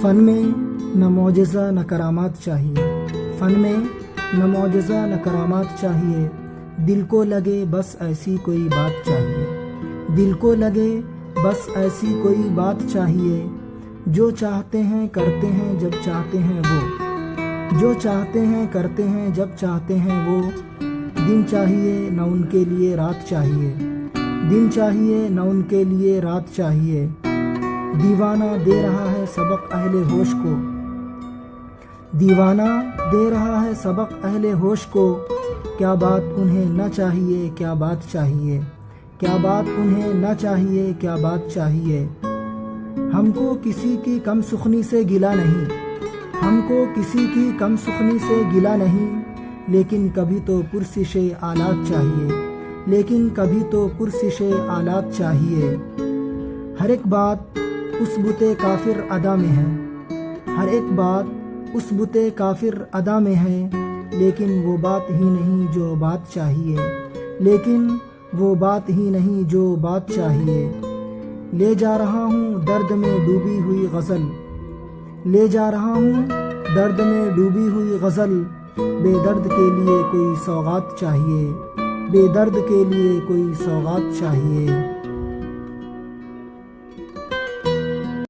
فن میں نہ معجزہ نہ کرامات چاہیے، فن میں نہ معجزہ نہ کرامات چاہیے، دل کو لگے بس ایسی کوئی بات چاہیے، دل کو لگے بس ایسی کوئی بات چاہیے، جو چاہتے ہیں کرتے ہیں جب چاہتے ہیں وہ، جو چاہتے ہیں کرتے ہیں جب چاہتے ہیں وہ، دن چاہیے نہ ان کے لیے رات چاہیے، دن چاہیے نہ ان کے لیے رات چاہیے، دیوانہ دے رہا ہے سبق اہل ہوش کو، دیوانہ دے رہا ہے سبق اہل ہوش کو، کیا بات انہیں نہ چاہیے کیا بات چاہیے، کیا بات انہیں نہ چاہیے کیا بات چاہیے، ہم کو کسی کی کم سخنی سے گلہ نہیں، ہم کو کسی کی کم سخنی سے گلہ نہیں، لیکن کبھی تو پرسش آلات چاہیے، لیکن کبھی تو پرسش آلات چاہیے، ہر ایک بات اس بت کافر ادا میں ہے، ہر ایک بات اس بت کافر ادا میں ہے، لیکن وہ بات ہی نہیں جو بات چاہیے، لیکن وہ بات ہی نہیں جو بات چاہیے، لے جا رہا ہوں درد میں ڈوبی ہوئی غزل، لے جا رہا ہوں درد میں ڈوبی ہوئی غزل، بے درد کے لیے کوئی سوغات چاہیے، بے درد کے لیے کوئی سوغات چاہیے۔